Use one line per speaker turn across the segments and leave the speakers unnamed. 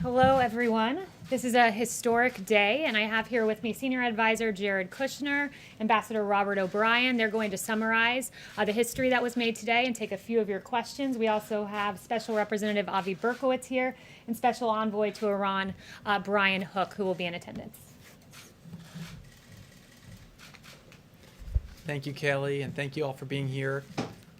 Hello, everyone. This is a historic day, and I have here with me Senior Advisor Jared Kushner, Ambassador Robert O'Brien. They're going to summarize the history that was made today and take a few of your questions. We also have Special Representative Avi Berkowitz here and Special Envoy to Iran, Brian Hook, who will be in attendance.
Thank you, Kayleigh, and thank you all for being here.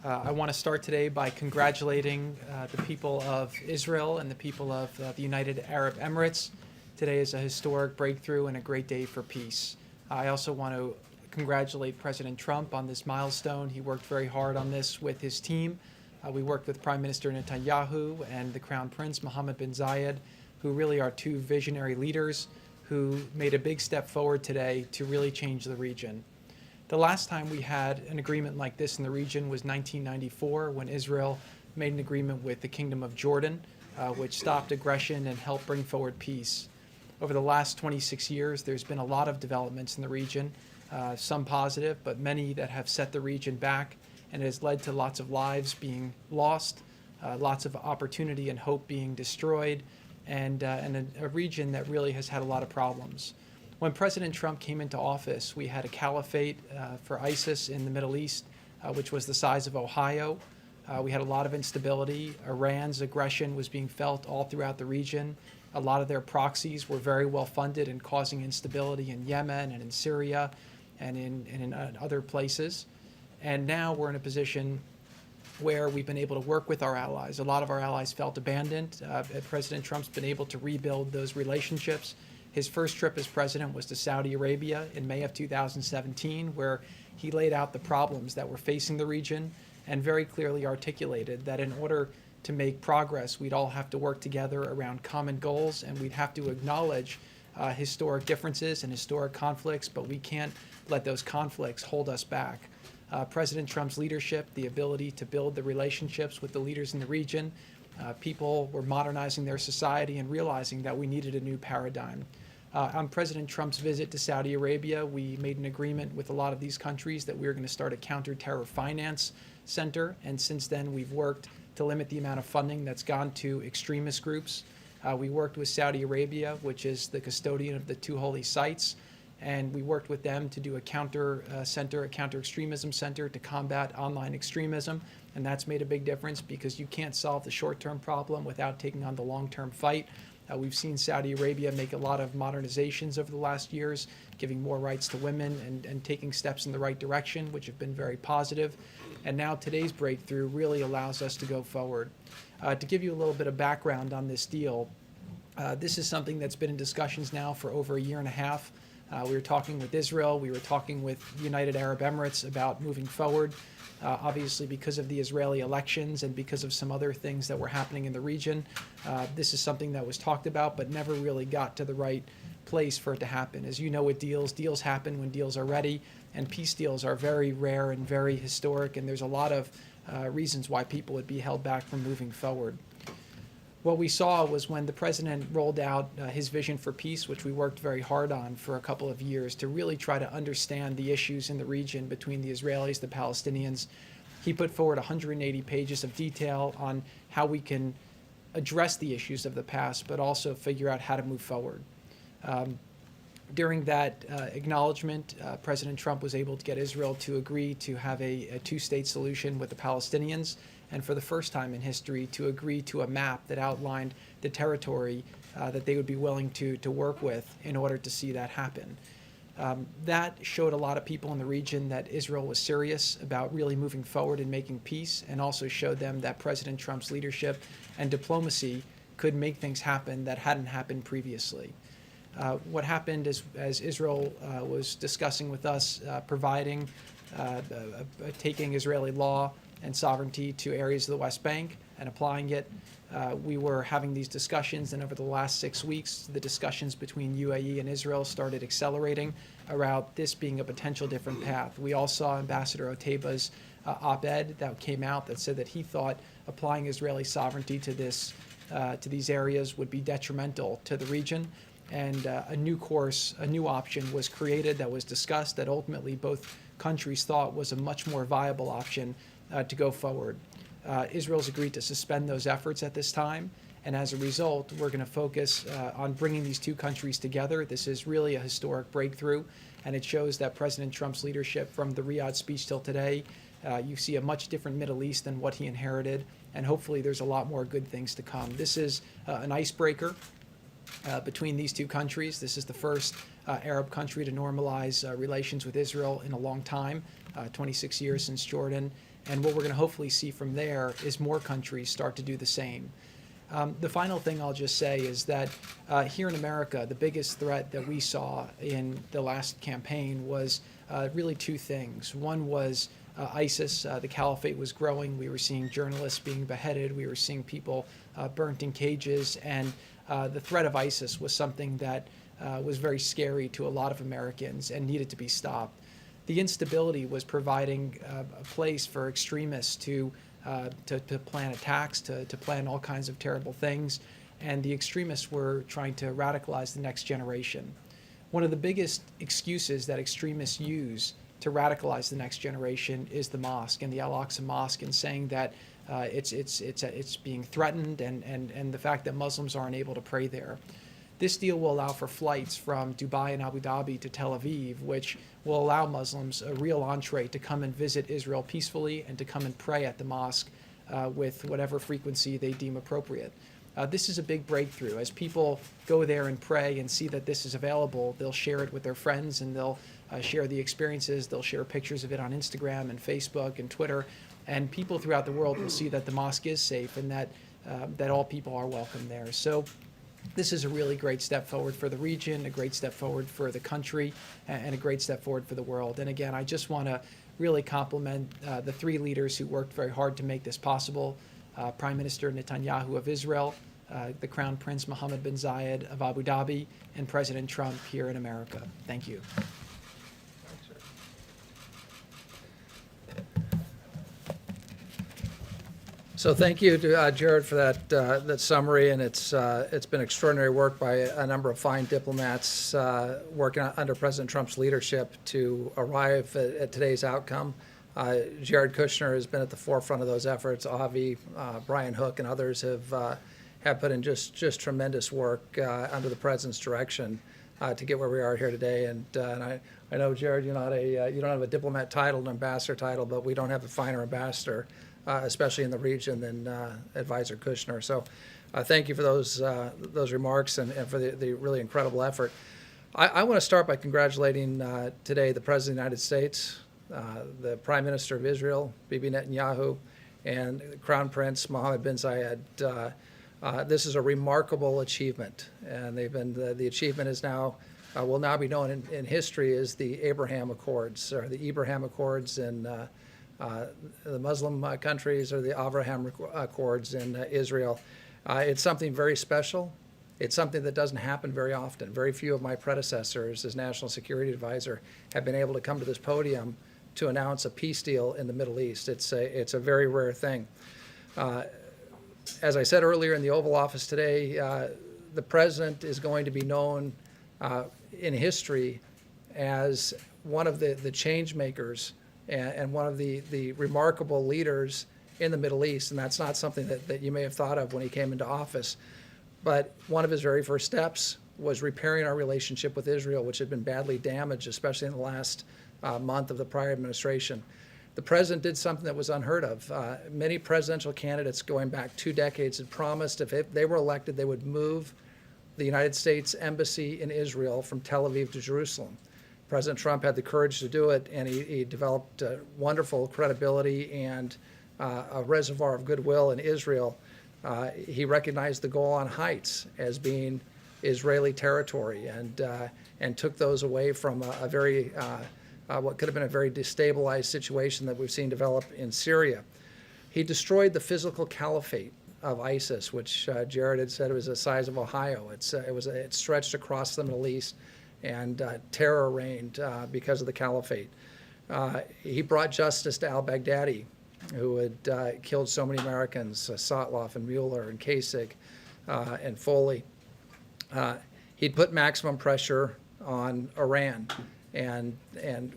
I want to start today by congratulating the people of Israel and the people of the United Arab Emirates. Today is a historic breakthrough and a great day for peace. I also want to congratulate President Trump on this milestone. He worked very hard on this with his team. We worked with Prime Minister Netanyahu and the Crown Prince Mohammed bin Zayed, who really are two visionary leaders who made a big step forward today to really change the region. The last time we had an agreement like this in the region was 1994, when Israel made an agreement with the Kingdom of Jordan, which stopped aggression and helped bring forward peace. Over the last 26 years, there's been a lot of developments in the region, some positive, but many that have set the region back, and it has led to lots of lives being lost, lots of opportunity and hope being destroyed, and a region that really has had a lot of problems. When President Trump came into office, we had a caliphate for ISIS in the Middle East, which was the size of Ohio. We had a lot of instability. Iran's aggression was being felt all throughout the region. A lot of their proxies were very well funded and causing instability in Yemen and in Syria and in other places. And now we're in a position where we've been able to work with our allies. A lot of our allies felt abandoned. President Trump's been able to rebuild those relationships. His first trip as president was to Saudi Arabia in May of 2017, where he laid out the problems that were facing the region and very clearly articulated that in order to make progress, we'd all have to work together around common goals, and we'd have to acknowledge historic differences and historic conflicts, but we can't let those conflicts hold us back. President Trump's leadership, the ability to build the relationships with the leaders in the region, people were modernizing their society and realizing that we needed a new paradigm. On President Trump's visit to Saudi Arabia, we made an agreement with a lot of these countries that we were going to start a counter-terror finance center, and since then we've worked to limit the amount of funding that's gone to extremist groups. We worked with Saudi Arabia, which is the custodian of the two holy sites, and we worked with them to do a counter-extremism center to combat online extremism, and that's made a big difference because you can't solve the short-term problem without taking on the long-term fight. We've seen Saudi Arabia make a lot of modernizations over the last years, giving more rights to women and taking steps in the right direction, which have been very positive. And now today's breakthrough really allows us to go forward. To give you a little bit of background on this deal, this is something that's been in discussions now for over a year and a half. We were talking with Israel, we were talking with United Arab Emirates about moving forward. Obviously, because of the Israeli elections and because of some other things that were happening in the region, this is something that was talked about but never really got to the right place for it to happen. As you know, with deals happen when deals are ready, and peace deals are very rare and very historic, and there's a lot of reasons why people would be held back from moving forward. What we saw was when the president rolled out his vision for peace, which we worked very hard on for a couple of years to really try to understand the issues in the region between the Israelis, the Palestinians. He put forward 180 pages of detail on how we can address the issues of the past, but also figure out how to move forward. During that acknowledgement, President Trump was able to get Israel to agree to have a two-state solution with the Palestinians, and for the first time in history to agree to a map that outlined the territory that they would be willing to work with in order to see that happen. That showed a lot of people in the region that Israel was serious about really moving forward and making peace, and also showed them that President Trump's leadership and diplomacy could make things happen that hadn't happened previously. What happened is, as Israel was discussing with us, providing, taking Israeli law and sovereignty to areas of the West Bank and applying it. We were having these discussions, and over the last 6 weeks, the discussions between UAE and Israel started accelerating around this being a potential different path. We all saw Ambassador Oteba's op-ed that came out that said that he thought applying Israeli sovereignty to these areas would be detrimental to the region. And a new course, a new option was created that was discussed that ultimately both countries thought was a much more viable option to go forward. Israel's agreed to suspend those efforts at this time, And as a result, we're going to focus on bringing these two countries together. This is really a historic breakthrough, and it shows that President Trump's leadership from the Riyadh speech till today, you see a much different Middle East than what he inherited, and hopefully there's a lot more good things to come. This is an icebreaker between these two countries. This is the first Arab country to normalize relations with Israel in a long time, 26 years since Jordan. And what we're going to hopefully see from there is more countries start to do the same. The final thing I'll just say is that here in America, the biggest threat that we saw in the last campaign was really two things. One was ISIS. The caliphate was growing. We were seeing journalists being beheaded. We were seeing people burnt in cages. And the threat of ISIS was something that was very scary to a lot of Americans and needed to be stopped. The instability was providing a place for extremists to plan attacks, to plan all kinds of terrible things, and the extremists were trying to radicalize the next generation. One of the biggest excuses that extremists use to radicalize the next generation is the mosque and the Al-Aqsa Mosque, and saying that it's being threatened and the fact that Muslims aren't able to pray there. This deal will allow for flights from Dubai and Abu Dhabi to Tel Aviv, which will allow Muslims a real entree to come and visit Israel peacefully and to come and pray at the mosque with whatever frequency they deem appropriate. This is a big breakthrough. As people go there and pray and see that this is available, they'll share it with their friends and they'll share the experiences. They'll share pictures of it on Instagram and Facebook and Twitter. And people throughout the world will see that the mosque is safe and that all people are welcome there. So this is a really great step forward for the region, a great step forward for the country, and a great step forward for the world. And again, I just want to really compliment the three leaders who worked very hard to make this possible. Prime Minister Netanyahu of Israel, the Crown Prince Mohammed bin Zayed of Abu Dhabi, and President Trump here in America. Thank you.
So thank you to Jared for that summary, and it's been extraordinary work by a number of fine diplomats working under President Trump's leadership to arrive at today's outcome. Jared Kushner has been at the forefront of those efforts. Avi, Brian Hook, and others have put in just tremendous work under the president's direction to get where we are here today. And I know, Jared, you don't have a diplomat title, an ambassador title, but we don't have a finer ambassador, especially in the region, than Advisor Kushner. So thank you for those remarks and for the really incredible effort. I want to start by congratulating today the President of the United States, the Prime Minister of Israel, Bibi Netanyahu, and Crown Prince Mohammed bin Zayed. This is a remarkable achievement, and the achievement is now will now be known in history as the Abraham Accords, or the Ibrahim Accords in the Muslim countries, or the Abraham Accords in Israel. It's something very special. It's something that doesn't happen very often. Very few of my predecessors as National Security Advisor have been able to come to this podium to announce a peace deal in the Middle East. It's a very rare thing. As I said earlier in the Oval Office today, the President is going to be known in history as one of the change makers and one of the remarkable leaders in the Middle East. And that's not something that you may have thought of when he came into office. But one of his very first steps was repairing our relationship with Israel, which had been badly damaged, especially in the last month of the prior administration. The president did something that was unheard of. Many presidential candidates going back 2 decades had promised if they were elected, they would move the United States Embassy in Israel from Tel Aviv to Jerusalem. President Trump had the courage to do it, and he developed wonderful credibility and a reservoir of goodwill in Israel. He recognized the Golan Heights as being Israeli territory and took those away from a very what could have been a very destabilized situation that we've seen develop in Syria. He destroyed the physical caliphate of ISIS, which Jared had said was the size of Ohio. It stretched across the Middle East, and terror reigned because of the caliphate. He brought justice to al-Baghdadi, who had killed so many Americans, Sotloff and Mueller and Kasich and Foley. He'd put maximum pressure on Iran and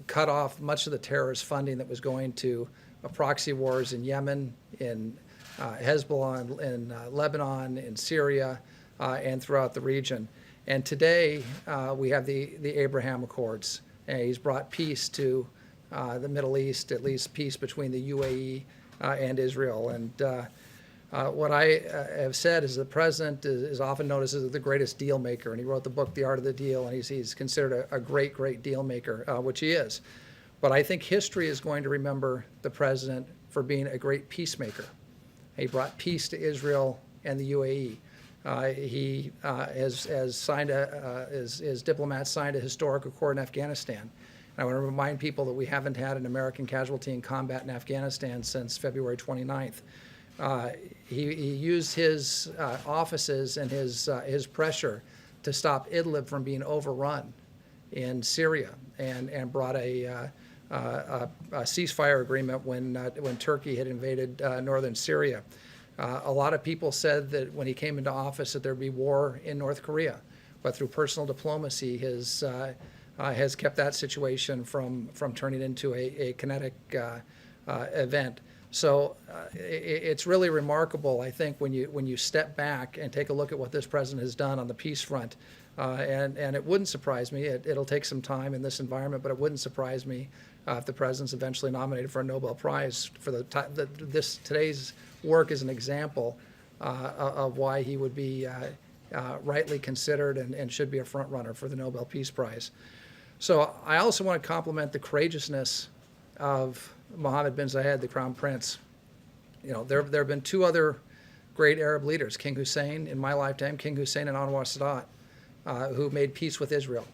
cut off much of the terrorist funding that was going to proxy wars in Yemen, in Hezbollah in Lebanon, in Syria, and throughout the region. And today we have the Abraham Accords. And he's brought peace to the Middle East, at least peace between the UAE and Israel. And what I have said is the president is often noticed as the greatest deal maker, and he wrote the book The Art of the Deal, and he's considered a great deal maker, which he is. But I think history is going to remember the president for being a great peacemaker. He brought peace to Israel and the UAE. He has signed his diplomats signed a historic accord in Afghanistan. And I want to remind people that we haven't had an American casualty in combat in Afghanistan since February 29th. He used his offices and his pressure to stop Idlib from being overrun in Syria, and brought a ceasefire agreement when Turkey had invaded northern Syria. A lot of people said that when he came into office that there'd be war in North Korea, but through personal diplomacy, has kept that situation from turning into a kinetic event. So it's really remarkable, I think, when you step back and take a look at what this president has done on the peace front. And it wouldn't surprise me. It'll take some time in this environment, but it wouldn't surprise me if the president's eventually nominated for a Nobel Prize for today's work is an example of why he would be rightly considered and should be a front runner for the Nobel Peace Prize. So I also want to compliment the courageousness of Mohammed bin Zayed, the Crown Prince. You know, there have been two other great Arab leaders, King Hussein in my lifetime, King Hussein and Anwar Sadat, who made peace with Israel.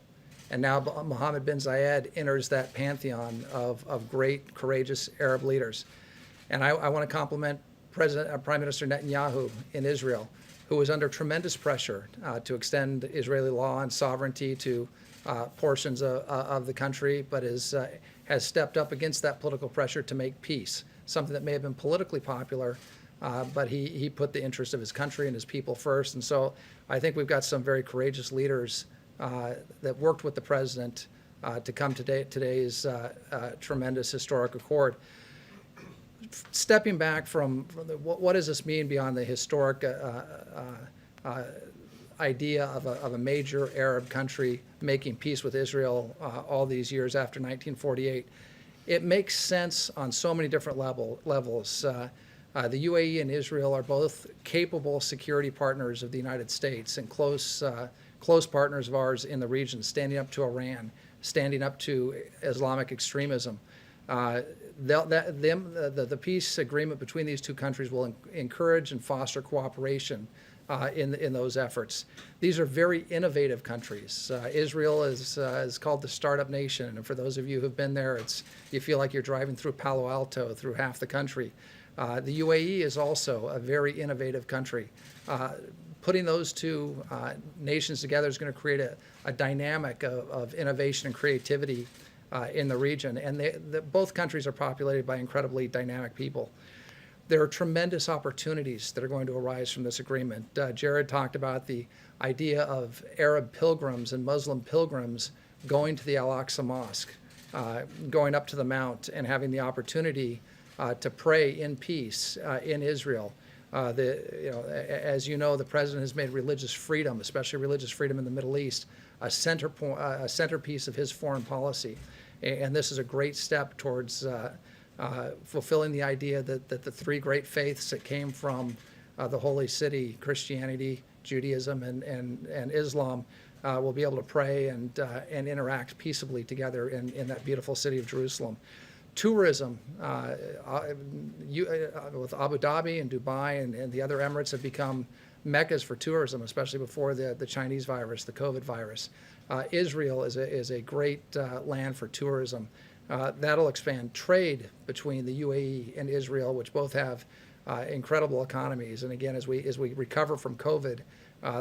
And now Mohammed bin Zayed enters that pantheon of great, courageous Arab leaders. And I want to compliment Prime Minister Netanyahu in Israel, who was under tremendous pressure to extend Israeli law and sovereignty to portions of the country, but has stepped up against that political pressure to make peace, something that may have been politically popular, but he put the interest of his country and his people first. And so I think we've got some very courageous leaders that worked with the president to come to today's tremendous historic accord. Stepping back from what does this mean beyond the historic idea of a major Arab country making peace with Israel all these years after 1948, it makes sense on so many different levels. The UAE and Israel are both capable security partners of the United States and close partners of ours in the region, standing up to Iran, standing up to Islamic extremism. The peace agreement between these two countries will encourage and foster cooperation in those efforts. These are very innovative countries. Israel is called the startup nation, and for those of you who've been there, you feel like you're driving through Palo Alto, through half the country. The UAE is also a very innovative country. Putting those two nations together is going to create a dynamic of innovation and creativity in the region, and both countries are populated by incredibly dynamic people. There are tremendous opportunities that are going to arise from this agreement. Jared talked about the idea of Arab pilgrims and Muslim pilgrims going to the Al-Aqsa Mosque, going up to the Mount and having the opportunity to pray in peace in Israel. As you know, the president has made religious freedom, especially religious freedom in the Middle East, a centerpiece of his foreign policy. And this is a great step towards fulfilling the idea that the three great faiths that came from the Holy City, Christianity, Judaism, and Islam, will be able to pray and interact peaceably together in that beautiful city of Jerusalem. Tourism, with Abu Dhabi and Dubai and the other Emirates have become meccas for tourism, especially before the Chinese virus, the COVID virus. Israel is a great land for tourism. That'll expand trade between the UAE and Israel, which both have incredible economies. And again, as we recover from COVID,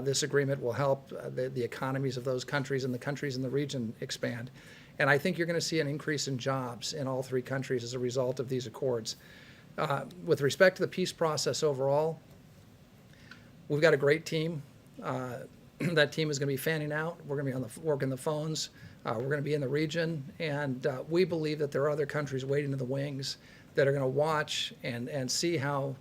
this agreement will help the economies of those countries and the countries in the region expand. And I think you're going to see an increase in jobs in all three countries as a result of these accords. With respect to the peace process overall, we've got a great team. That team is going to be fanning out. We're going to be working the phones. We're going to be in the region. And we believe that there are other countries waiting in the wings that are going to watch and see how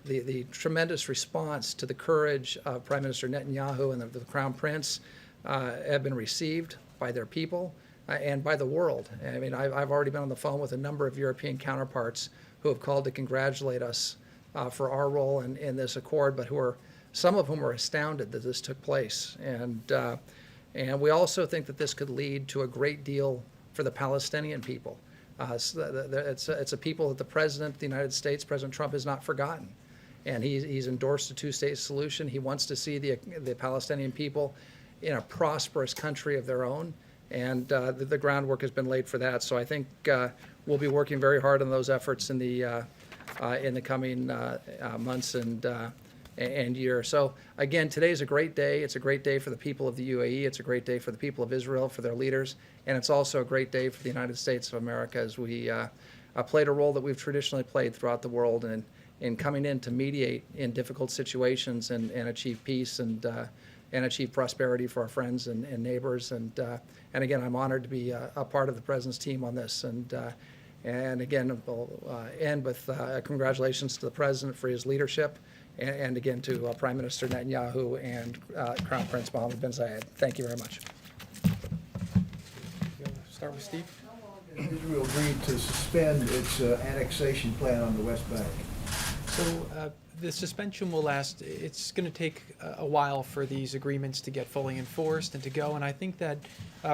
the tremendous response to the courage of Prime Minister Netanyahu and the Crown Prince have been received by their people and by the world. I mean, I've already been on the phone with a number of European counterparts who have called to congratulate us for our role in this accord, but some of whom are astounded that this took place. And we also think that this could lead to a great deal for the Palestinian people. It's a people that the President of the United States, President Trump, has not forgotten. And he's endorsed a two-state solution. He wants to see the Palestinian people in a prosperous country of their own. And the groundwork has been laid for that. So I think we'll be working very hard on those efforts in the coming months and year. So again, today's a great day. It's a great day for the people of the UAE. It's a great day for the people of Israel, for their leaders. And it's also a great day for the United States of America as we played a role that we've traditionally played throughout the world in coming in to mediate in difficult situations and achieve peace and achieve prosperity for our friends and neighbors. And again, I'm honored to be a part of the President's team on this. And again, we'll end with congratulations to the President for his leadership, and again to Prime Minister Netanyahu and Crown Prince Mohammed bin Zayed. Thank you very much.
Start with Steve.
Israel agreed to suspend its annexation plan on the West Bank.
So the suspension will last. It's going to take a while for these agreements to get fully enforced and to go. And I think that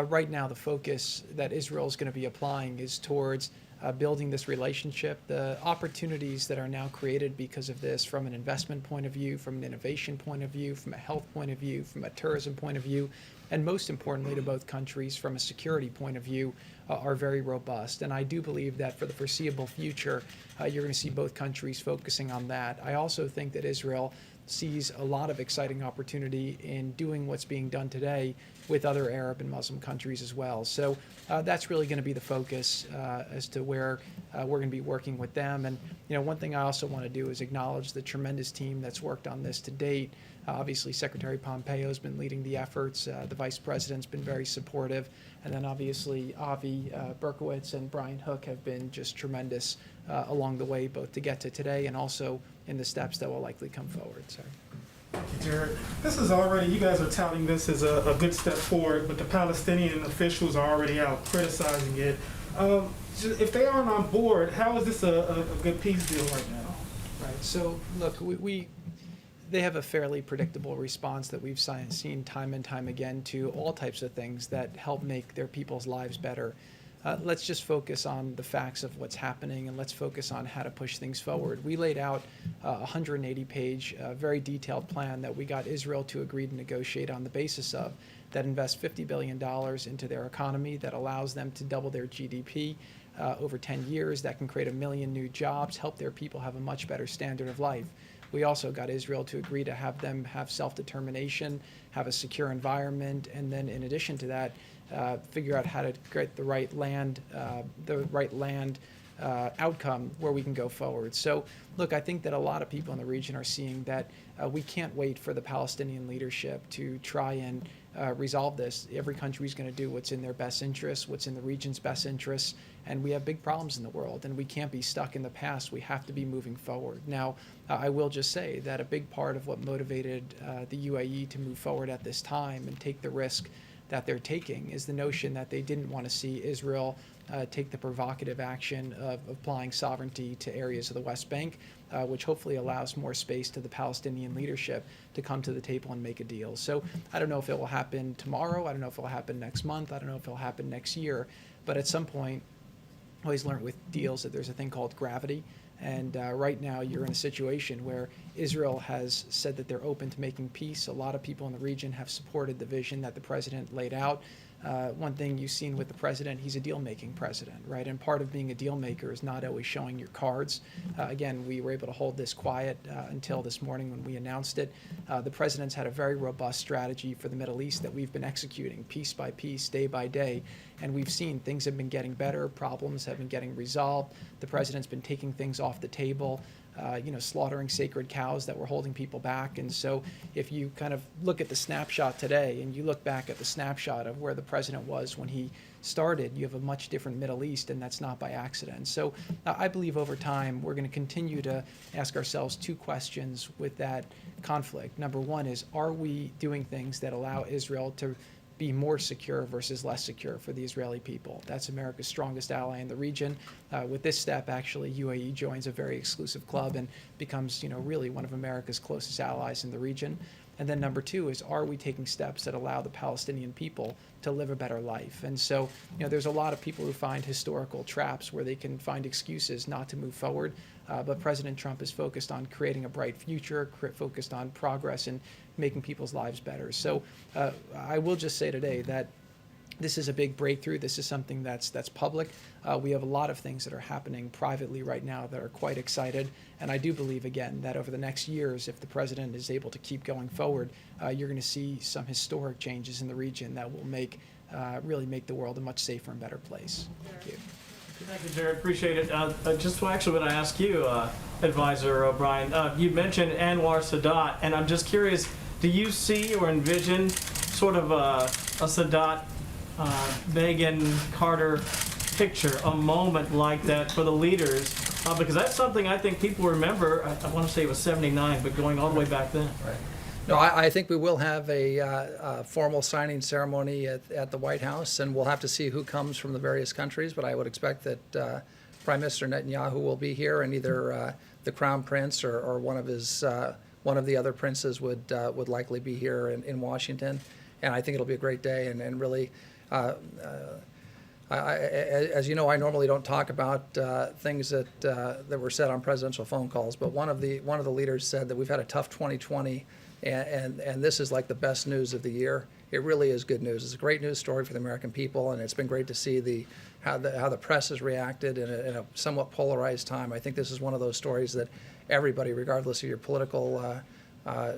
right now the focus that Israel is going to be applying is towards building this relationship. The opportunities that are now created because of this, from an investment point of view, from an innovation point of view, from a health point of view, from a tourism point of view, and most importantly to both countries from a security point of view, are very robust. And I do believe that for the foreseeable future, you're going to see both countries focusing on that. I also think that Israel sees a lot of exciting opportunity in doing what's being done today with other Arab and Muslim countries as well. So that's really going to be the focus as to where we're going to be working with them. And one thing I also want to do is acknowledge the tremendous team that's worked on this to date. Obviously, Secretary Pompeo has been leading the efforts. The Vice President's been very supportive. And then obviously Avi Berkowitz and Brian Hook have been just tremendous along the way, both to get to today and also in the steps that will likely come forward. So.
Thank you, Jared. This is already, you guys are touting this as a good step forward, but the Palestinian officials are already out criticizing it. If they aren't on board, how is this a good peace deal right now?
Right. So look, they have a fairly predictable response that we've seen time and time again to all types of things that help make their people's lives better. Let's just focus on the facts of what's happening, and let's focus on how to push things forward. We laid out a 180-page, very detailed plan that we got Israel to agree to negotiate on the basis of, that invests $50 billion into their economy, that allows them to double their GDP over 10 years, that can create 1 million new jobs, help their people have a much better standard of life. We also got Israel to agree to have them have self-determination, have a secure environment, and then in addition to that, figure out how to create the right land outcome where we can go forward. So, look, I think that a lot of people in the region are seeing that we can't wait for the Palestinian leadership to try and resolve this. Every country is going to do what's in their best interests, what's in the region's best interests, and we have big problems in the world, and we can't be stuck in the past. We have to be moving forward. Now, I will just say that a big part of what motivated the UAE to move forward at this time and take the risk that they're taking is the notion that they didn't want to see Israel take the provocative action of applying sovereignty to areas of the West Bank, which hopefully allows more space to the Palestinian leadership to come to the table and make a deal. So I don't know if it will happen tomorrow. I don't know if it will happen next month. I don't know if it will happen next year. But at some point, I always learned with deals that there's a thing called gravity. And right now you're in a situation where Israel has said that they're open to making peace. A lot of people in the region have supported the vision that the president laid out. One thing you've seen with the president, he's a deal-making president, right? And part of being a deal-maker is not always showing your cards. Again, we were able to hold this quiet until this morning when we announced it. The president's had a very robust strategy for the Middle East that we've been executing piece by piece, day by day. And we've seen things have been getting better, problems have been getting resolved. The president's been taking things off the table. slaughtering sacred cows that were holding people back. And so if you kind of look at the snapshot today and you look back at the snapshot of where the president was when he started, you have a much different Middle East, and that's not by accident. So I believe over time we're going to continue to ask ourselves two questions with that conflict. Number one is, are we doing things that allow Israel to be more secure versus less secure for the Israeli people? That's America's strongest ally in the region. With this step, actually, UAE joins a very exclusive club and becomes, really one of America's closest allies in the region. And then number two is, are we taking steps that allow the Palestinian people to live a better life? And so, there's a lot of people who find historical traps where they can find excuses not to move forward. But President Trump is focused on creating a bright future, focused on progress and making people's lives better. So I will just say today that this is a big breakthrough. This is something that's public. We have a lot of things that are happening privately right now that are quite excited. And I do believe, again, that over the next years, if the president is able to keep going forward, you're going to see some historic changes in the region that will really make the world a much safer and better place. Thank you.
Thank you, Jared. Appreciate it. Just actually want to ask you, Advisor O'Brien, you mentioned Anwar Sadat, and I'm just curious, do you see or envision sort of a Sadat, Reagan, Carter picture, a moment like that for the leaders? Because that's something I think people remember. I want to say it was 79, but going all the way back then.
Right. No, I think we will have a formal signing ceremony at the White House, and we'll have to see who comes from the various countries. But I would expect that Prime Minister Netanyahu will be here, and either the Crown Prince or one of the other princes would likely be here in Washington. And I think it'll be a great day, and really. As you know, I normally don't talk about things that were said on presidential phone calls, but one of the leaders said that we've had a tough 2020, and this is like the best news of the year. It really is good news. It's a great news story for the American people, and it's been great to see how the press has reacted in a somewhat polarized time. I think this is one of those stories that everybody, regardless of your political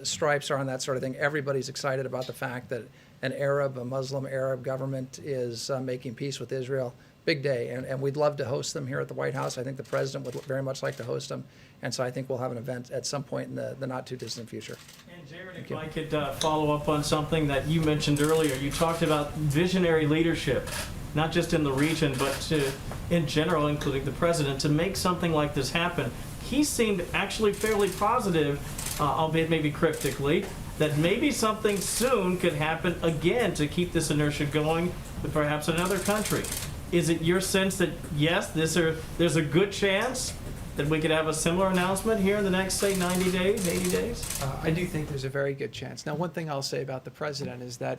stripes or on that sort of thing, everybody's excited about the fact that a Muslim Arab government is making peace with Israel. Big day, and we'd love to host them here at the White House. I think the president would very much like to host them, and so I think we'll have an event at some point in the not too distant future.
And Jared, if I could follow up on something that you mentioned earlier, you talked about visionary leadership, not just in the region, but in general, including the president, to make something like this happen. He seemed actually fairly positive, albeit maybe cryptically, that maybe something soon could happen again to keep this inertia going with perhaps another country. Is it your sense that, yes, there's a good chance that we could have a similar announcement here in the next, say, 90 days, 80 days?
I do think there's a very good chance. Now, one thing I'll say about the president is that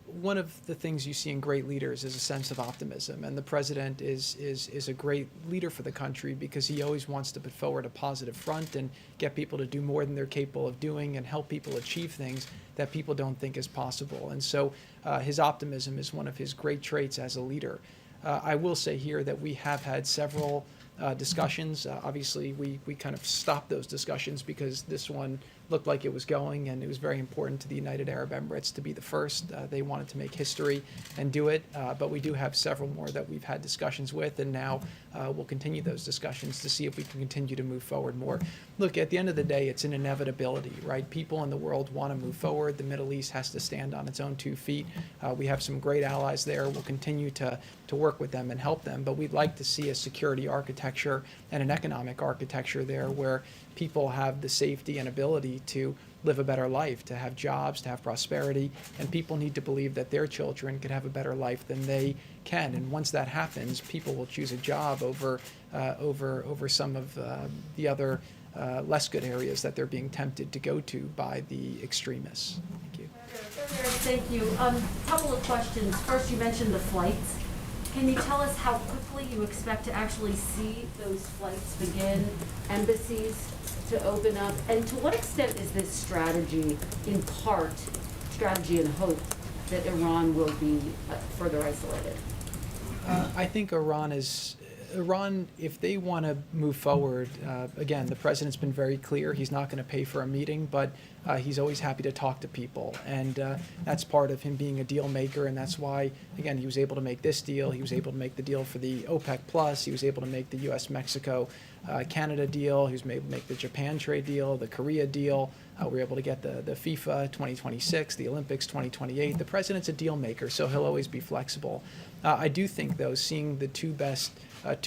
one of the things you see in great leaders is a sense of optimism, and the president is a great leader for the country because he always wants to put forward a positive front and get people to do more than they're capable of doing and help people achieve things that people don't think is possible. And so his optimism is one of his great traits as a leader. I will say here that we have had several discussions. Obviously, we kind of stopped those discussions because this one looked like it was going, and it was very important to the United Arab Emirates to be the first. They wanted to make history and do it, but we do have several more that we've had discussions with, and now we'll continue those discussions to see if we can continue to move forward more. Look, at the end of the day, it's an inevitability, right? People in the world want to move forward. The Middle East has to stand on its own 2 feet. We have some great allies there. We'll continue to work with them and help them, but we'd like to see a security architecture and an economic architecture there where people have the safety and ability to live a better life, to have jobs, to have prosperity, and people need to believe that their children could have a better life than they can. And once that happens, people will choose a job over some of the other less good areas that they're being tempted to go to by the extremists. Thank you.
Thank you. Couple of questions. First, you mentioned the flights. Can you tell us how quickly you expect to actually see those flights begin, embassies to open up, and to what extent is this strategy, in part, strategy and hope that Iran will be further isolated?
I think Iran, if they want to move forward, again, the president's been very clear. He's not going to pay for a meeting, but he's always happy to talk to people, and that's part of him being a deal maker, and that's why, again, he was able to make this deal. He was able to make the deal for the OPEC Plus. He was able to make the U.S.-Mexico Canada deal. He was able to make the Japan trade deal, the Korea deal. We were able to get the FIFA 2026, the Olympics 2028. The president's a deal maker, so he'll always be flexible. I do think, though, seeing the two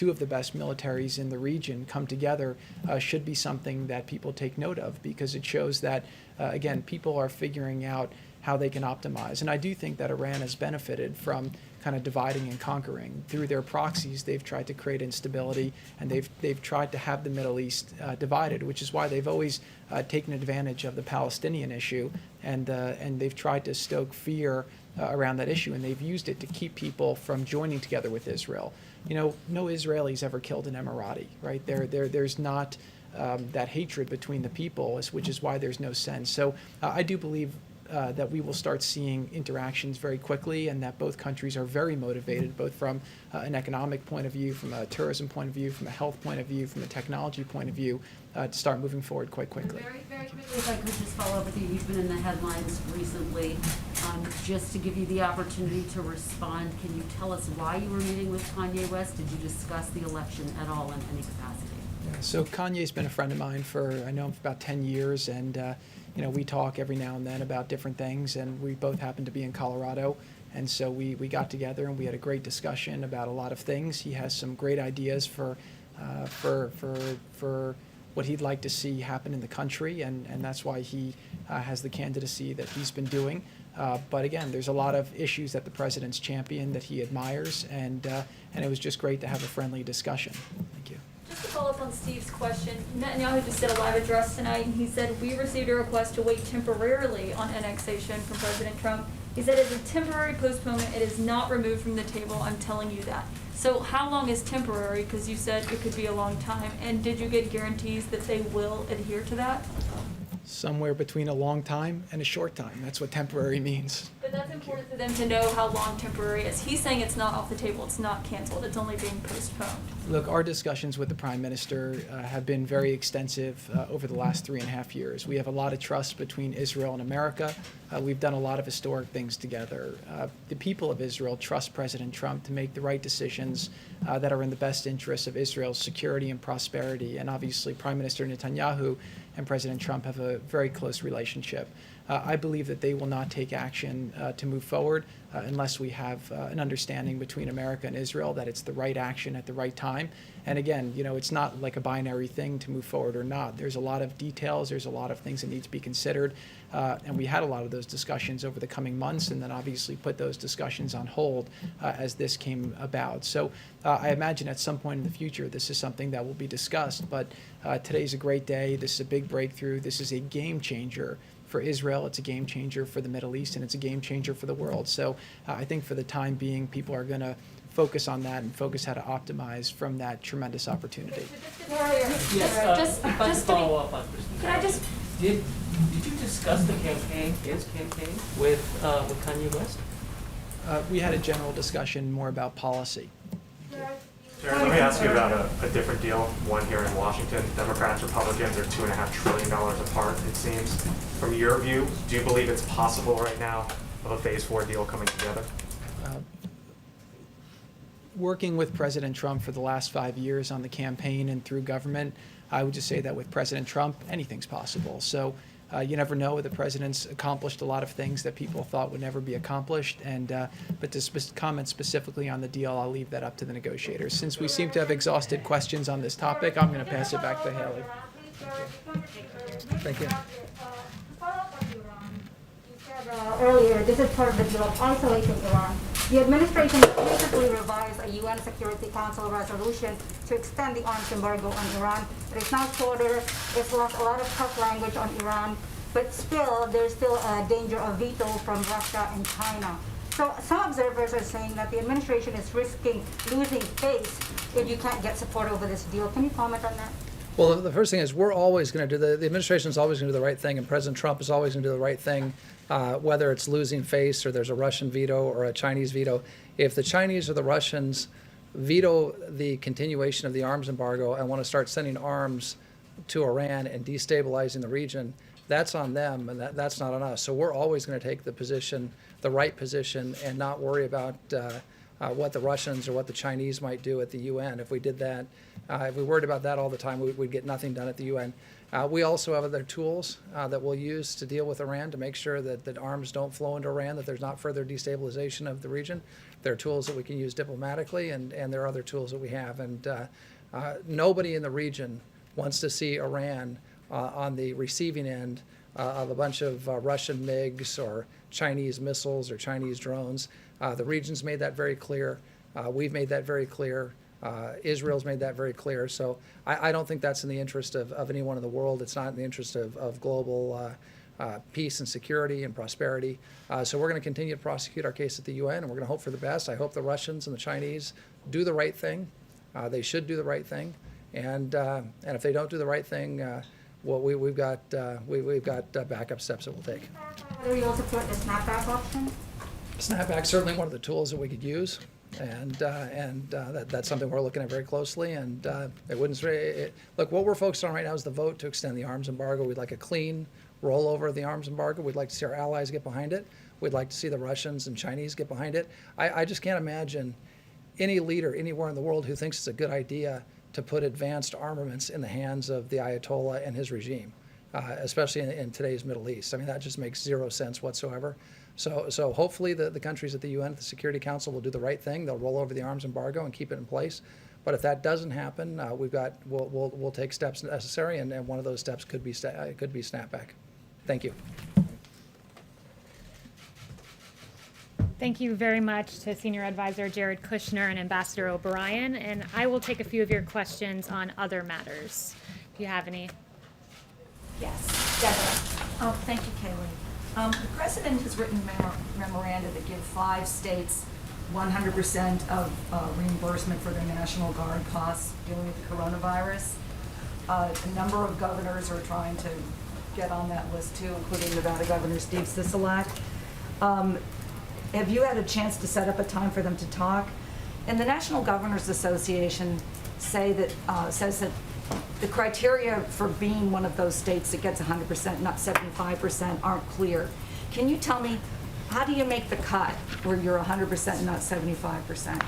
of the best militaries in the region come together should be something that people take note of, because it shows that, again, people are figuring out how they can optimize. And I do think that Iran has benefited from kind of dividing and conquering. Through their proxies, they've tried to create instability, and they've tried to have the Middle East divided, which is why they've always taken advantage of the Palestinian issue, and they've tried to stoke fear around that issue, and they've used it to keep people from joining together with Israel. You know, no Israelis ever killed an Emirati, right? There's not that hatred between the people, which is why there's no sense. So I do believe that we will start seeing interactions very quickly, and that both countries are very motivated, both from an economic point of view, from a tourism point of view, from a health point of view, from a technology point of view, to start moving forward quite quickly.
Very, very quickly, if I could just follow up with you, you've been in the headlines recently. Just to give you the opportunity to respond, can you tell us why you were meeting with Kanye West? Did you discuss the election at all in any capacity?
Yeah, so Kanye's been a friend of mine I know him for about 10 years, and you know, we talk every now and then about different things, and we both happen to be in Colorado, and so we got together and we had a great discussion about a lot of things. He has some great ideas for what he'd like to see happen in the country, and that's why he has the candidacy that he's been doing. But again, there's a lot of issues that the president's championed that he admires, and it was just great to have a friendly discussion. Thank you.
Just to follow up on Steve's question, Netanyahu just did a live address tonight, and he said, we received a request to wait temporarily on annexation from President Trump. He said it's a temporary postponement. It is not removed from the table. I'm telling you that. So how long is temporary? Because you said it could be a long time. And did you get guarantees that they will adhere to that?
Somewhere between a long time and a short time. That's what temporary means.
But that's important for them to know how long temporary is. He's saying it's not off the table. It's not canceled. It's only being postponed.
Look, our discussions with the Prime Minister have been very extensive over the last 3.5 years. We have a lot of trust between Israel and America. We've done a lot of historic things together. The people of Israel trust President Trump to make the right decisions that are in the best interests of Israel's security and prosperity. And obviously, Prime Minister Netanyahu and President Trump have a very close relationship. I believe that they will not take action to move forward unless we have an understanding between America and Israel that it's the right action at the right time. And again, you know, it's not like a binary thing to move forward or not. There's a lot of details. There's a lot of things that need to be considered. And we had a lot of those discussions over the coming months, and then obviously put those discussions on hold as this came about. So I imagine at some point in the future, this is something that will be discussed. But today's a great day. This is a big breakthrough. This is a game changer for Israel. It's a game changer for the Middle East, and it's a game changer for the world. So I think for the time being, people are going to focus on that and focus how to optimize from that tremendous opportunity.
Yes, if I could follow up on this.
Can I just...
Did you discuss the campaign, his campaign, with Kanye West?
We had a general discussion more about policy.
Jared, let me ask you about a different deal, one here in Washington. Democrats, Republicans are $2.5 trillion apart, it seems. From your view, do you believe it's possible right now of a phase 4 deal coming together?
Working with President Trump for the last 5 years on the campaign and through government, I would just say that with President Trump, anything's possible. So you never know. The president's accomplished a lot of things that people thought would never be accomplished. But to comment specifically on the deal, I'll leave that up to the negotiators. Since we seem to have exhausted questions on this topic, I'm going to pass it back to Haley.
Thank you.
Earlier, this is part of the deal of isolating Iran. The administration recently revised a UN Security Council resolution to extend the arms embargo on Iran. It is now shorter. It's lost a lot of tough language on Iran, but still, there's still a danger of veto from Russia and China. So some observers are saying that the administration is risking losing face if you can't get support over this deal. Can you comment on that?
Well, the first thing is we're always going to do the administration is always going to do the right thing, and President Trump is always going to do the right thing, whether it's losing face or there's a Russian veto or a Chinese veto. If the Chinese or the Russians veto the continuation of the arms embargo and want to start sending arms to Iran and destabilizing the region, that's on them, and that's not on us. So we're always going to take the right position, and not worry about what the Russians or what the Chinese might do at the UN. If we did that, if we worried about that all the time, we'd get nothing done at the UN. We also have other tools that we'll use to deal with Iran to make sure that arms don't flow into Iran, that there's not further destabilization of the region. There are tools that we can use diplomatically, and there are other tools that we have. And nobody in the region wants to see Iran on the receiving end of a bunch of Russian MiGs or Chinese missiles or Chinese drones. The region's made that very clear. We've made that very clear. Israel's made that very clear. So I don't think that's in the interest of anyone in the world. It's not in the interest of global peace and security and prosperity. So we're going to continue to prosecute our case at the UN, and we're going to hope for the best. I hope the Russians and the Chinese do the right thing. They should do the right thing. And if they don't do the right thing, well, we've got backup steps that we'll take.
Whether you also support the snapback option?
Snapback's certainly one of the tools that we could use, and that's something we're looking at very closely. And look, what we're focused on right now is the vote to extend the arms embargo. We'd like a clean rollover of the arms embargo. We'd like to see our allies get behind it. We'd like to see the Russians and Chinese get behind it. I just can't imagine any leader anywhere in the world who thinks it's a good idea to put advanced armaments in the hands of the Ayatollah and his regime, especially in today's Middle East. I mean, that just makes zero sense whatsoever. So hopefully the countries at the UN, at the Security Council, will do the right thing. They'll roll over the arms embargo and keep it in place. But if that doesn't happen, we'll take steps necessary, and one of those steps could be snapback. Thank you.
Thank you very much to Senior Advisor Jared Kushner and Ambassador O'Brien. And I will take a few of your questions on other matters, if you have any.
Yes, Deborah. Oh, thank you, Kayleigh. The president has written memoranda that give 5 states 100% of reimbursement for their National Guard costs dealing with the coronavirus. A number of governors are trying to get on that list too, including Nevada Governor Steve Sisolak. Have you had a chance to set up a time for them to talk? And the National Governors Association says that the criteria for being one of those states that gets 100%, not 75%, aren't clear. Can you tell me, how do you make the cut where you're 100% and not 75%?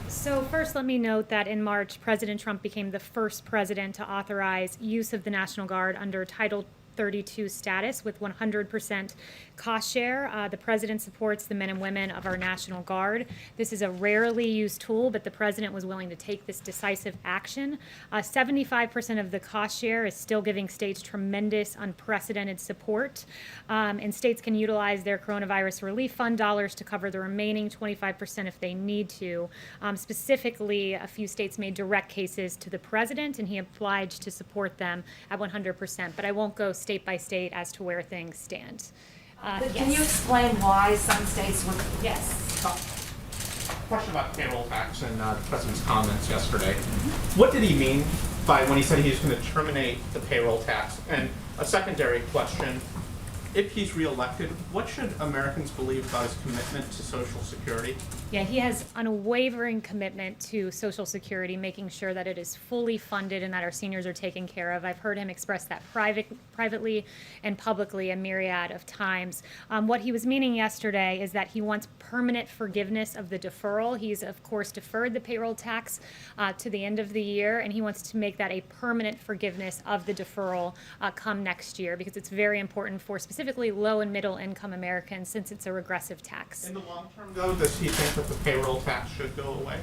So first, let me note that in March, President Trump became the first president to authorize use of the National Guard under Title 32 status with 100% cost share. The president supports the men and women of our National Guard. This is a rarely used tool, but the president was willing to take this decisive action. 75% of the cost share is still giving states tremendous, unprecedented support, and states can utilize their coronavirus relief fund dollars to cover the remaining 25% if they need to. Specifically, a few states made direct cases to the president, and he obliged to support them at 100%, but I won't go state by state as to where things stand.
But can you explain why some states would?
Yes.
Question about payroll tax and the president's comments yesterday. What did he mean by when he said he was going to terminate the payroll tax? And a secondary question, if he's reelected, what should Americans believe about his commitment to Social Security?
Yeah, he has unwavering commitment to Social Security, making sure that it is fully funded and that our seniors are taken care of. I've heard him express that privately and publicly a myriad of times. What he was meaning yesterday is that he wants permanent forgiveness of the deferral. He's, of course, deferred the payroll tax to the end of the year, and he wants to make that a permanent forgiveness of the deferral come next year, because it's very important for specifically low and middle income Americans, since it's a regressive tax.
In the long term, though, does he think that the payroll tax should go away?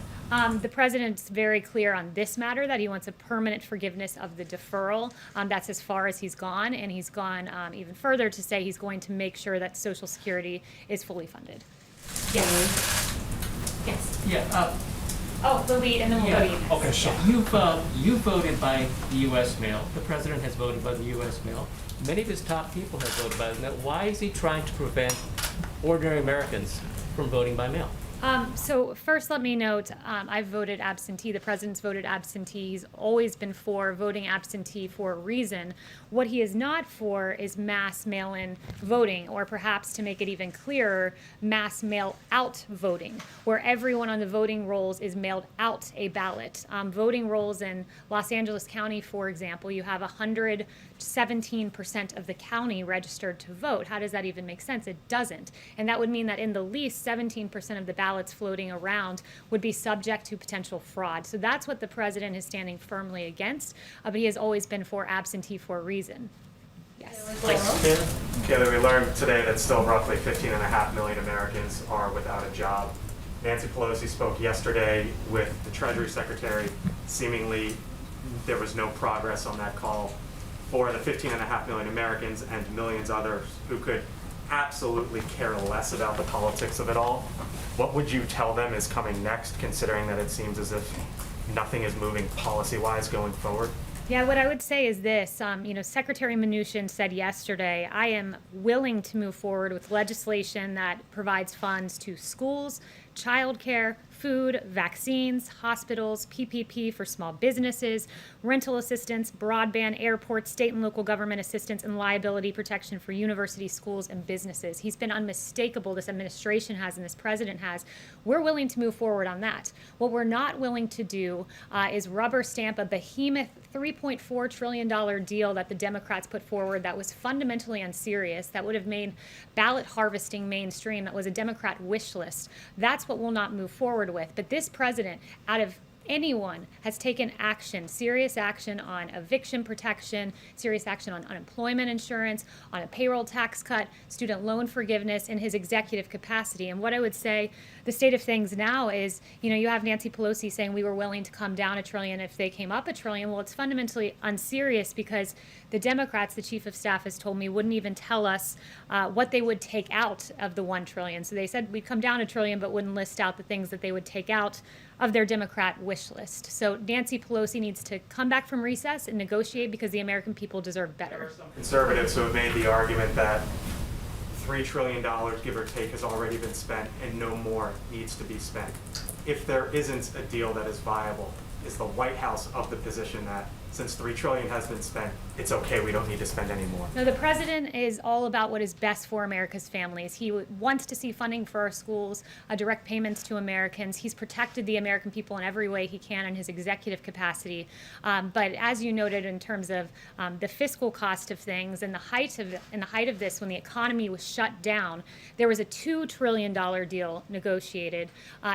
The president's very clear on this matter that he wants a permanent forgiveness of the deferral. That's as far as he's gone, and he's gone even further to say he's going to make sure that Social Security is fully funded. Yes. Yes.
Yeah.
Oh, the lead, and then we'll go to you next.
Okay, so you voted by the U.S. mail. The president has voted by the U.S. mail. Many of his top people have voted by the mail. Why is he trying to prevent ordinary Americans from voting by mail?
So first, let me note, I've voted absentee. The president's voted absentee. He's always been for voting absentee for a reason. What he is not for is mass mail-in voting, or perhaps, to make it even clearer, mass mail-out voting, where everyone on the voting rolls is mailed out a ballot. Voting rolls in Los Angeles County, for example, you have 117% of the county registered to vote. How does that even make sense? It doesn't. And that would mean that in the least 17% of the ballots floating around would be subject to potential fraud. So that's what the president is standing firmly against, but he has always been for absentee for a reason. Yes.
Kayleigh, we learned today that still roughly 15.5 million Americans are without a job. Nancy Pelosi spoke yesterday with the Treasury Secretary. Seemingly, there was no progress on that call for the 15.5 million Americans and millions others who could absolutely care less about the politics of it all. What would you tell them is coming next, considering that it seems as if nothing is moving policy-wise going forward?
Yeah, what I would say is this, Secretary Mnuchin said yesterday, I am willing to move forward with legislation that provides funds to schools, childcare, food, vaccines, hospitals, PPP for small businesses, rental assistance, broadband, airports, state and local government assistance, and liability protection for universities, schools, and businesses. He's been unmistakable, this administration has and this president has. We're willing to move forward on that. What we're not willing to do is rubber stamp a behemoth $3.4 trillion deal that the Democrats put forward that was fundamentally unserious, that would have made ballot harvesting mainstream, that was a Democrat wish list. That's what we'll not move forward with. But this president, out of anyone, has taken action, serious action on eviction protection, serious action on unemployment insurance, on a payroll tax cut, student loan forgiveness in his executive capacity. And what I would say, the state of things now is, you have Nancy Pelosi saying we were willing to come down $1 trillion if they came up $1 trillion. Well, it's fundamentally unserious because the Democrats, the chief of staff has told me, wouldn't even tell us what they would take out of the $1 trillion. So they said we'd come down $1 trillion, but wouldn't list out the things that they would take out of their Democrat wish list. So Nancy Pelosi needs to come back from recess and negotiate because the American people deserve better.
There are some conservatives who have made the argument that $3 trillion, give or take, has already been spent and no more needs to be spent. If there isn't a deal that is viable, is the White House of the position that since $3 trillion has been spent, it's okay, we don't need to spend any more?
No, the president is all about what is best for America's families. He wants to see funding for our schools, direct payments to Americans. He's protected the American people in every way he can in his executive capacity. But as you noted, in terms of the fiscal cost of things and the height of this, when the economy was shut down, there was a $2 trillion deal negotiated.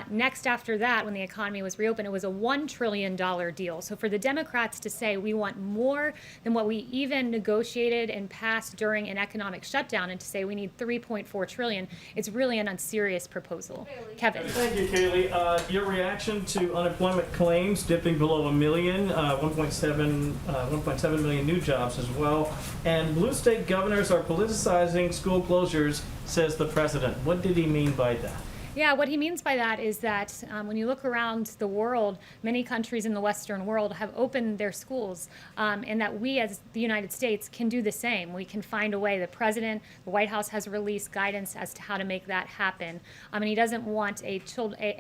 Next after that, when the economy was reopened, it was a $1 trillion deal. So for the Democrats to say we want more than what we even negotiated and passed during an economic shutdown, and to say we need $3.4 trillion, it's really an unserious proposal. Kevin.
Thank you, Kayleigh. Your reaction to unemployment claims dipping below 1 million, 1.7 million new jobs as well, and blue state governors are politicizing school closures, says the president. What did he mean by that?
Yeah, what he means by that is that when you look around the world, many countries in the Western world have opened their schools, and that we as the United States can do the same. We can find a way. The president, the White House has released guidance as to how to make that happen. And he doesn't want a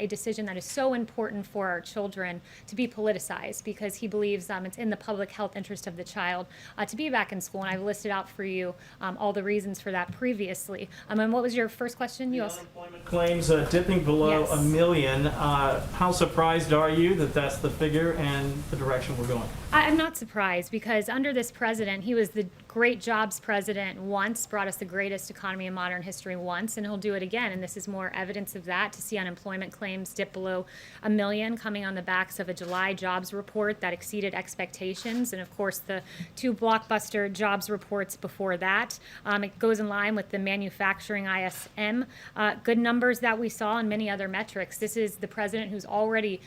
decision that is so important for our children to be politicized, because he believes it's in the public health interest of the child to be back in school. And I've listed out for you all the reasons for that previously. And what was your first question? You also
unemployment claims dipping below
Yes.
1 million. How surprised are you that that's the figure and the direction we're going?
I'm not surprised, because under this president, he was the great jobs president once, brought us the greatest economy in modern history once, and he'll do it again. And this is more evidence of that, to see unemployment claims dip below 1 million, coming on the backs of a July jobs report that exceeded expectations. And of course, the 2 blockbuster jobs reports before that. It goes in line with the manufacturing ISM good numbers that we saw, and many other metrics. This is the president who's already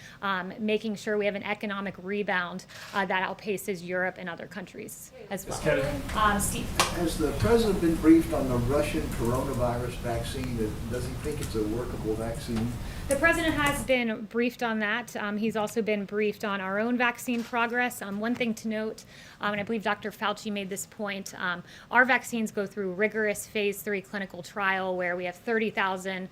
making sure we have an economic rebound that outpaces Europe and other countries as well.
Steve.
Has the president been briefed on the Russian coronavirus vaccine? Does he think it's a workable vaccine?
The president has been briefed on that. He's also been briefed on our own vaccine progress. One thing to note, and I believe Dr. Fauci made this point, our vaccines go through rigorous phase 3 clinical trial where we have 30,000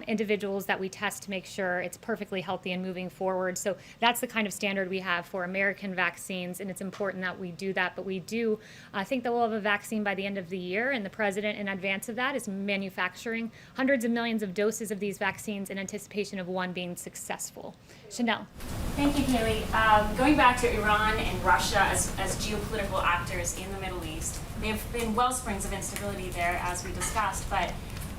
individuals that we test to make sure it's perfectly healthy and moving forward. So that's the kind of standard we have for American vaccines, and it's important that we do that. But we do think that we'll have a vaccine by the end of the year, and the president, in advance of that, is manufacturing hundreds of millions of doses of these vaccines in anticipation of one being successful. Chanel.
Thank you, Kayleigh. Going back to Iran and Russia as geopolitical actors in the Middle East, they have been wellsprings of instability there, as we discussed, but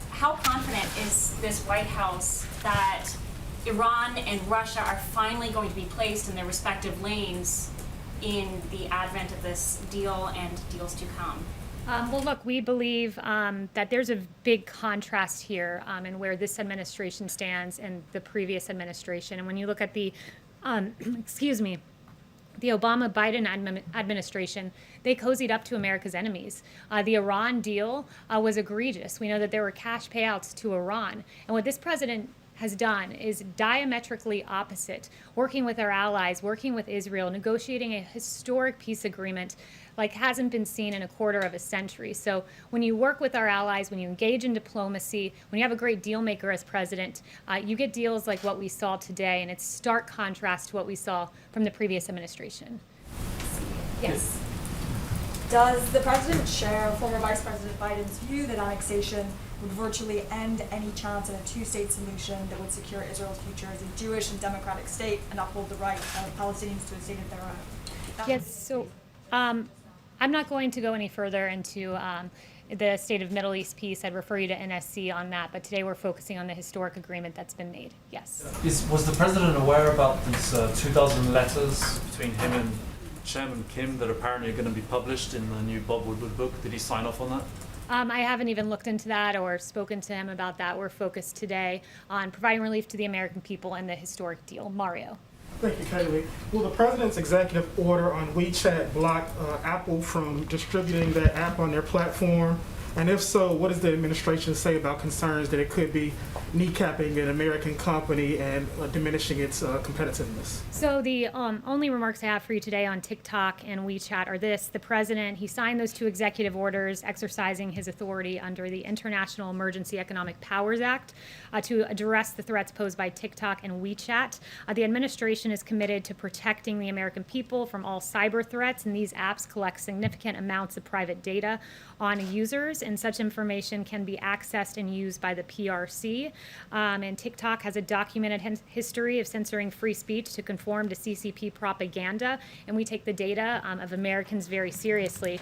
how confident is this White House that Iran and Russia are finally going to be placed in their respective lanes in the advent of this deal and deals to come?
Well, look, we believe that there's a big contrast here in where this administration stands and the previous administration. And when you look at the, excuse me, the Obama-Biden administration, they cozied up to America's enemies. The Iran deal was egregious. We know that there were cash payouts to Iran. And what this president has done is diametrically opposite, working with our allies, working with Israel, negotiating a historic peace agreement like hasn't been seen in a quarter of a century. So when you work with our allies, when you engage in diplomacy, when you have a great deal maker as president, you get deals like what we saw today, and it's stark contrast to what we saw from the previous administration.
Yes. Does the president share former Vice President Biden's view that annexation would virtually end any chance in a two-state solution that would secure Israel's future as a Jewish and democratic state and uphold the right of Palestinians to a state of their own?
Yes, so I'm not going to go any further into the state of Middle East peace. I'd refer you to NSC on that, but today we're focusing on the historic agreement that's been made. Yes.
Was the president aware about these 2,000 letters between him and Chairman Kim that apparently are going to be published in the new Bob Woodward book? Did he sign off on that?
I haven't even looked into that or spoken to him about that. We're focused today on providing relief to the American people and the historic deal. Mario.
Thank you, Kayleigh. Will the president's executive order on WeChat block Apple from distributing that app on their platform? And if so, what does the administration say about concerns that it could be kneecapping an American company and diminishing its competitiveness?
So the only remarks I have for you today on TikTok and WeChat are this. The president, he signed those 2 executive orders exercising his authority under the International Emergency Economic Powers Act to address the threats posed by TikTok and WeChat. The administration is committed to protecting the American people from all cyber threats, and these apps collect significant amounts of private data on users, and such information can be accessed and used by the PRC. And TikTok has a documented history of censoring free speech to conform to CCP propaganda, and we take the data of Americans very seriously.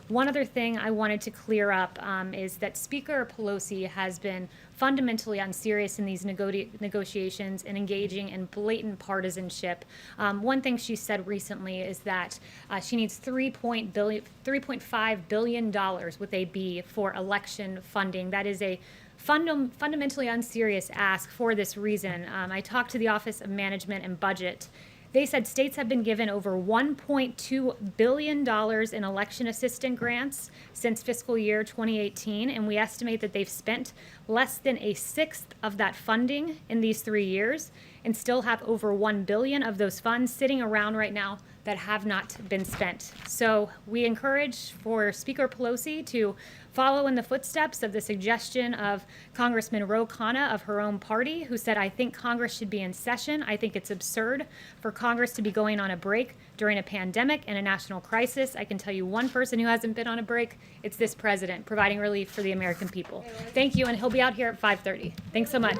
One other thing I wanted to clear up is that Speaker Pelosi has been fundamentally unserious in these negotiations and engaging in blatant partisanship. One thing she said recently is that she needs $3.5 billion with a B for election funding. That is a fundamentally unserious ask for this reason. I talked to the Office of Management and Budget. They said states have been given over $1.2 billion in election assistance grants since fiscal year 2018, and we estimate that they've spent less than a sixth of that funding in these 3 years and still have over $1 billion of those funds sitting around right now that have not been spent. So we encourage for Speaker Pelosi to follow in the footsteps of the suggestion of Congressman Ro Khanna of her own party, who said, I think Congress should be in session. I think it's absurd for Congress to be going on a break during a pandemic and a national crisis. I can tell you one person who hasn't been on a break. It's this president providing relief for the American people. Thank you, and he'll be out here at 5:30. Thanks so much.